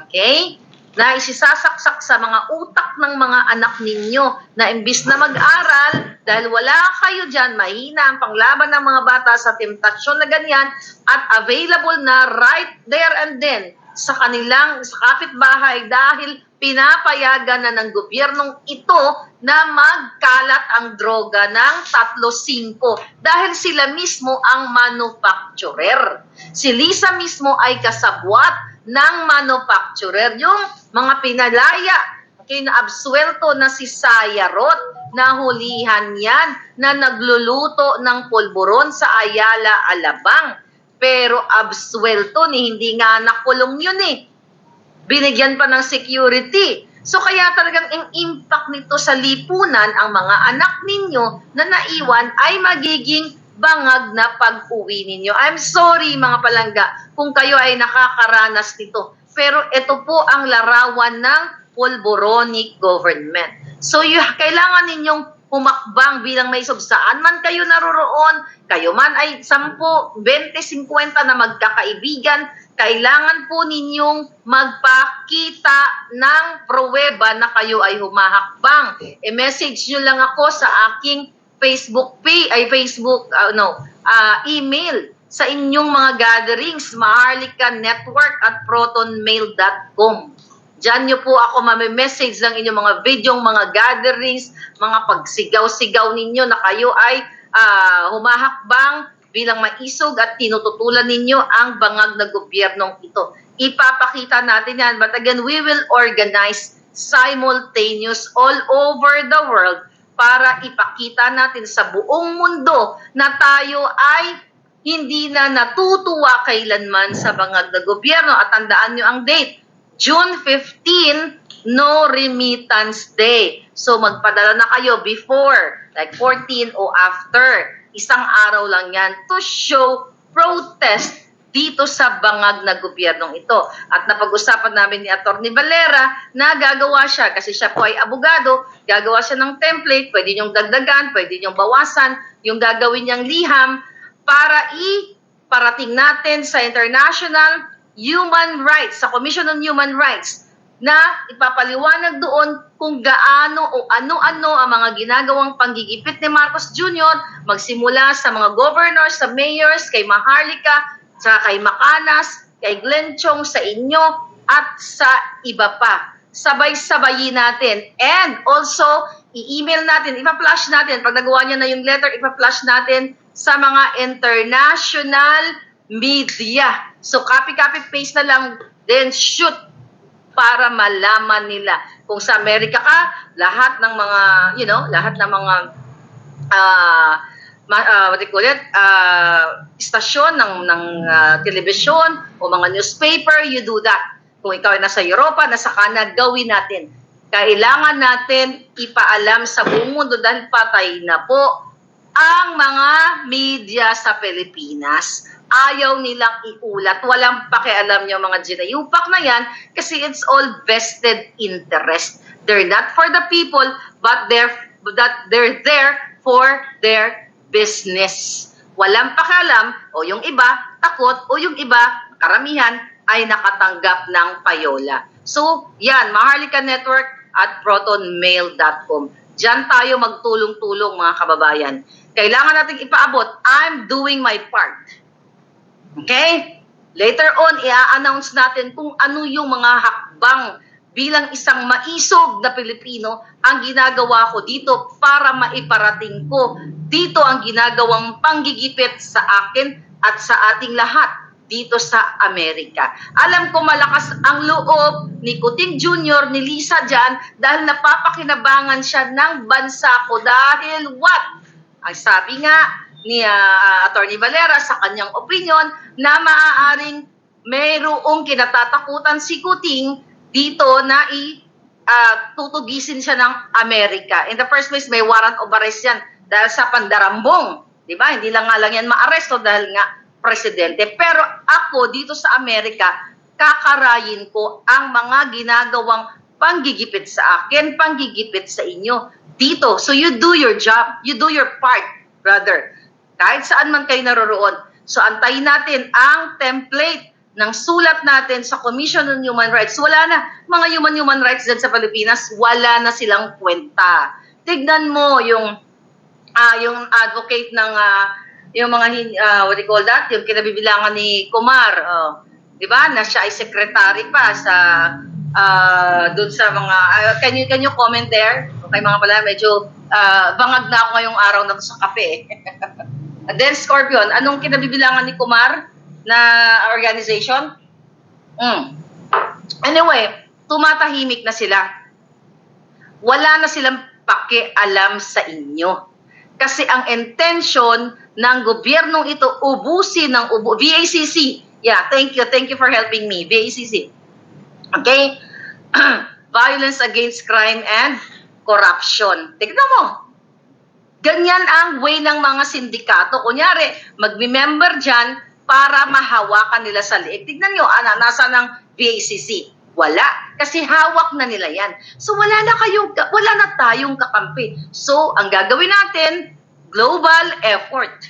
Okay? Na isisasaksak sa mga utak ng mga anak ninyo na imbis na mag-aral, dahil wala kayo dyan, mahina ang panglaban ng mga bata sa temptasyon na ganyan at available na right there and then sa kanilang sa kapitbahay dahil pinapayagan na ng gobyernong ito na magkalat ang droga ng 3-5 dahil sila mismo ang manufacturer. Si Lisa mismo ay kasabwat ng manufacturer. Yung mga pinalaya, okay, na absuelto na si Sayarot, nahulihan yan na nagluluto ng pulburon sa Ayala, Alabang. Pero absuelto ni hindi nga nakulong yun eh. Binigyan pa ng security. So kaya talagang ang impact nito sa lipunan, ang mga anak ninyo na naiwan ay magiging bangag na pag-uwi ninyo. I'm sorry mga palangga kung kayo ay nakakaranas nito. Pero ito po ang larawan ng pulboronic government. So kailangan ninyong humakbang bilang may saan man kayo naroroon, kayo man ay 10, 20, 50 na magkakaibigan, kailangan po ninyong magpakita ng pruweba na kayo ay humahakbang. I-message nyo lang ako sa aking email sa inyong mga gatherings, maharlikanetwork@protonmail.com. Diyan nyo po ako mamimessage lang inyong mga video, mga gatherings, mga pagsigaw-sigaw ninyo na kayo ay humahakbang bilang maisog at tinututulan ninyo ang bangag na gobyernong ito. Ipapakita natin yan. But again, we will organize simultaneous all over the world para ipakita natin sa buong mundo na tayo ay hindi na natutuwa kailanman sa bangag na gobyerno. At tandaan nyo ang date, June 15, no remittance day. So magpadala na kayo before, like 14 o after. Isang araw lang yan to show protest dito sa bangag na gobyernong ito. At napag-usapan namin ni Atty. Valera na gagawa siya, kasi siya po ay abogado, gagawa siya ng template, pwede niyong dagdagan, pwede niyong bawasan, yung gagawin niyang liham para iparating natin sa international human rights, sa Commission on Human Rights, na ipapaliwanag doon kung gaano o ano-ano ang mga ginagawang panggigipit ni Marcos Jr. magsimula sa mga governors, sa mayors, kay Maharlika, sa kay Macanas, kay Glenn Chong, sa inyo, at sa iba pa. Sabay-sabayin natin. And also, i-email natin, ipa-flash natin. Pag nagawa niya na yung letter, ipa-flash natin sa mga international media. So, copy-copy paste na lang, then shoot para malaman nila. Kung sa Amerika ka, lahat ng mga, lahat ng mga what do you call it, istasyon ng telebisyon o mga newspaper, you do that. Kung ikaw ay nasa Europa, nasa Canada, gawin natin. Kailangan natin ipaalam sa buong mundo dahil patay na po ang mga media sa Pilipinas. Ayaw nilang iulat. Walang pakialam yung mga ginayupak na yan kasi it's all vested interest. They're not for the people, but they're there for their business. Walang pakialam o yung iba takot o yung iba, karamihan, ay nakatanggap ng payola. So, yan, Maharlika Network at protonmail.com. Diyan tayo magtulong-tulong mga kababayan. Kailangan nating ipaabot, I'm doing my part. Okay? Later on, i-announce natin kung ano yung mga hakbang bilang isang maisog na Pilipino ang ginagawa ko dito para maiparating ko dito ang ginagawang panggigipit sa akin at sa ating lahat dito sa Amerika. Alam ko malakas ang loob ni Kuting Jr., ni Lisa dyan dahil napapakinabangan siya ng bansa ko dahil what? Ang sabi nga ni Attorney Valera sa kanyang opinion na maaaring mayroong kinatatakutan si Kuting dito na tutugisin siya ng Amerika. In the first place, may warrant of arrest yan dahil sa pandarambong. Diba? Hindi lang nga lang yan maaresto dahil nga presidente. Pero ako dito sa Amerika, kakarayin ko ang mga ginagawang panggigipit sa akin, panggigipit sa inyo dito. So you do your job. You do your part, brother. Kahit saan man kayo naroroon. So antayin natin ang template ng sulat natin sa Commission on Human Rights. Wala na. Mga human rights dyan sa Pilipinas, wala na silang kwenta. Tignan mo yung advocate ng yung mga what do you call that? Yung kinabibilangan ni Kumar, di ba? Na siya ay secretary pa sa doon sa mga can you comment there? Okay mga pala, medyo bangag na ako ngayong araw na sa kape. Then Scorpion, anong kinabibilangan ni Kumar na organization? Anyway, tumatahimik na sila. Wala na silang pakialam sa inyo. Kasi ang intention ng gobyernong ito ubusin ng VACC. Yeah, thank you for helping me. VACC. Okay? Violence Against Crime and Corruption. Tignan mo. Ganyan ang way ng mga sindikato. Kunyari, mag-member dyan para mahawakan nila sa liig. Tignan nyo, nasa ng VACC. Wala. Kasi hawak na nila yan. So wala na tayong kakampi. So ang gagawin natin, global effort.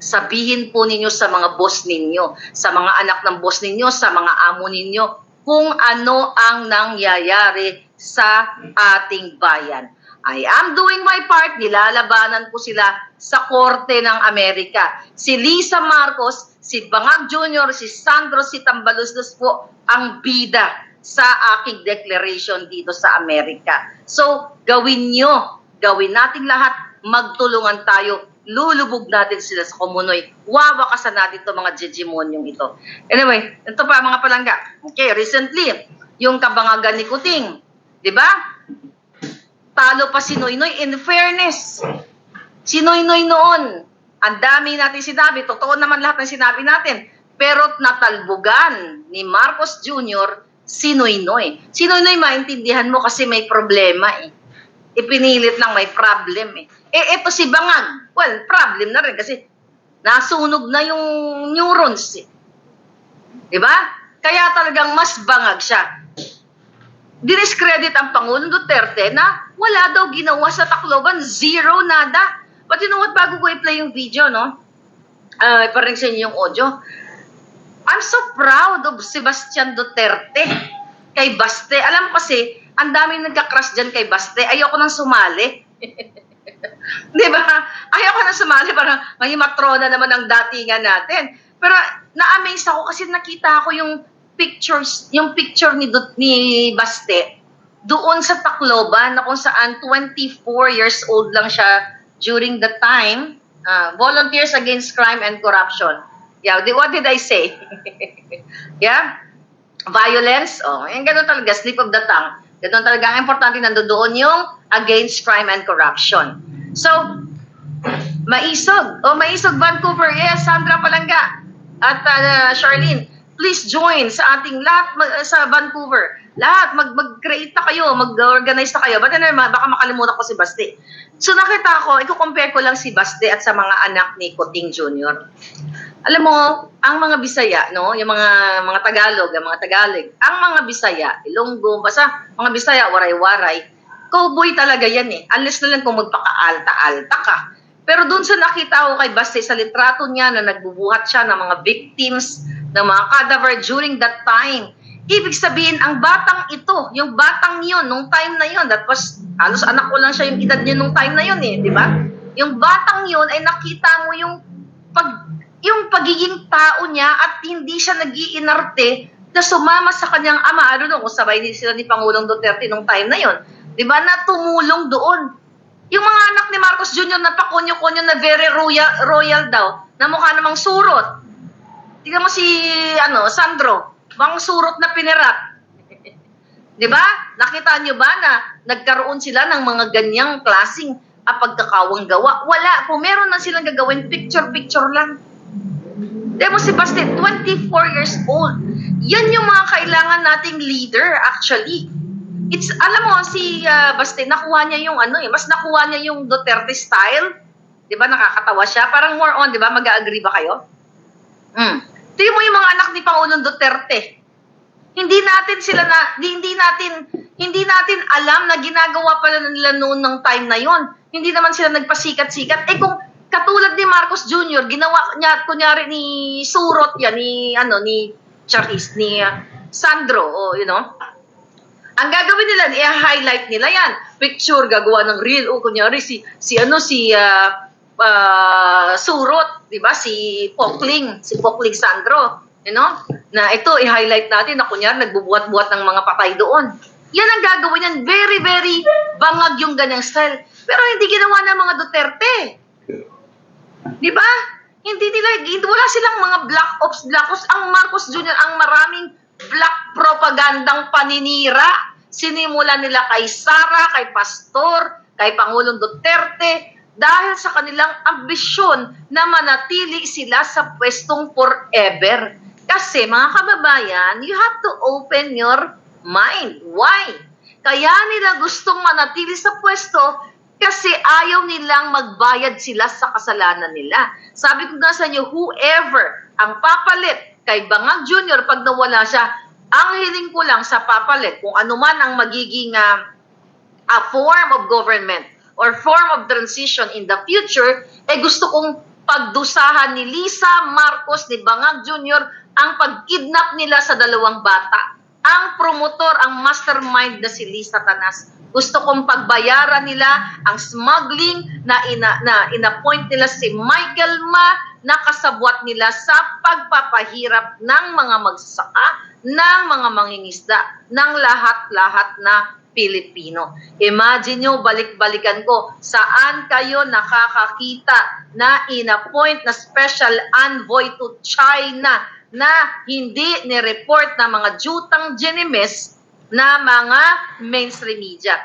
Sabihin po ninyo sa mga boss ninyo, sa mga anak ng boss ninyo, sa mga amo ninyo, kung ano ang nangyayari sa ating bayan. I am doing my part, nilalabanan ko sila sa Korte ng Amerika. Si Lisa Marcos, si Bangag Jr., si Sandro, si Tambaluslos po ang bida sa aking declaration dito sa Amerika. So, gawin natin lahat, magtulungan tayo, lulubog natin sila sa Kumunoy, wawakasan natin itong mga jejemonyong ito. Anyway, ito pa mga palangga. Okay, recently, yung kabangagan ni Kuting, di ba? Talo pa si Noynoy. In fairness, si Noynoy noon, ang dami natin sinabi, totoo naman lahat ng sinabi natin, pero natalbugan ni Marcos Jr. si Noynoy. Si Noynoy maintindihan mo kasi may problema eh. Ipinilit lang may problem eh. Eto si Bangag, well, problem na rin kasi nasunog na yung neurons eh. Diba? Kaya talagang mas bangag siya. Diniscredit ang Pangulong Duterte na wala daw ginawa sa Tacloban, zero, nada. But you know what, bago ko i-play yung video, no? Parang sa inyo yung audio. I'm so proud of Sebastian Duterte kay Baste. Alam kasi, ang daming nagka-crush dyan kay Baste. Ayoko nang sumali. Di ba? Ayoko nang sumali para maging matrona naman ang datingan natin. Pero na-amaze ako kasi nakita ko yung picture ni Baste doon sa Tacloban na kung saan 24 years old lang siya during the time Volunteers Against Crime and Corruption. Yeah, what did I say? Yeah? Violence, yung ganun talaga, slip of the tongue. Ganun talaga, ang importante nandoon yung against crime and corruption. So, Maisog Vancouver, yes, Sandra Palanga at Charlene, please join sa ating lahat sa Vancouver. Lahat, mag-create na kayo, mag-organize na kayo. Baka makalimutan ko si Baste. So nakita ko, i-compare ko lang si Baste at sa mga anak ni Kuting Jr. Alam mo, ang mga Bisaya, no, yung mga Tagalog, ang mga Bisaya, Ilonggo, basta mga Bisaya, waray-waray, cowboy talaga yan eh. Unless na lang kung magpaka-alta-alta ka. Pero doon sa nakita ko kay Baste, sa litrato niya na nagbubuhat siya ng mga victims, ng mga cadaver during that time, ibig sabihin, ang batang ito, yung batang yun, nung time na yun, that was, halos anak ko lang siya yung edad niya nung time na yun eh, di ba? Yung batang yun ay nakita mo yung pagiging tao niya at hindi siya nag-iinarte na sumama sa kanyang ama. I don't know kung sabay din sila ni Pangulong Duterte nung time na yun. Di ba? Na tumulong doon. Yung mga anak ni Marcos Jr. na pakunyo-kunyo na very royal daw, na mukha namang surot. Tingnan mo si Sandro, bang surot na pinerat. Di ba? Nakita nyo ba na nagkaroon sila ng mga ganyang klaseng pagkakawang gawa? Wala. Kung meron na silang gagawin, picture-picture lang. Di mo si Baste, 24 years old. Yan yung mga kailangan nating leader, actually. Alam mo, si Baste, nakuha niya yung mas nakuha niya yung Duterte style. Di ba, nakakatawa siya? Parang more on, di ba, mag-agree ba kayo? Tingnan mo yung mga anak ni Pangulong Duterte. Hindi natin alam na ginagawa pala nila noon ng time na yon. Hindi naman sila nagpasikat-sikat. Kung katulad ni Marcos Jr., ginawa niya, kunyari ni Surot yan, ni Sandro, ang gagawin nila, i-highlight nila yan. Picture, gagawa ng reel, kunyari si Surot, di ba? Si Pokling Sandro, na ito, i-highlight natin na kunyari nagbubuhat-buhat ng mga patay doon. Yan ang gagawin yan. Very, very bangag yung ganyang style. Pero hindi ginawa ng mga Duterte. Di ba? Wala silang mga black ops. Ang Marcos Jr. ang maraming black propagandang paninira. Sinimula nila kay Sara, kay Pastor, kay Pangulong Duterte, dahil sa kanilang ambisyon na manatili sila sa pwestong forever. Kasi mga kababayan, you have to open your mind. Why? Kaya nila gustong manatili sa pwesto kasi ayaw nilang magbayad sila sa kasalanan nila. Sabi ko nga sa inyo, whoever ang papalit kay Bangag Jr. pag nawala siya, ang hiling ko lang sa papalit, kung ano man ang magiging a form of government or form of transition in the future, gusto kong pagdusahan ni Lisa Marcos, ni Bangag Jr., ang pag-kidnap nila sa dalawang bata. Ang promotor, ang mastermind na si Lisa Tanas. Gusto kong pagbayaran nila ang smuggling na ina-appoint nila si Michael Ma na kasabwat nila sa pagpapahirap ng mga magsasaka, ng mga mangingisda, ng lahat-lahat na Pilipino. Imagine nyo, balik-balikan ko, saan kayo nakakakita na in-appoint na special envoy to China na hindi ni-report na mga jutang genimes na mga mainstream media.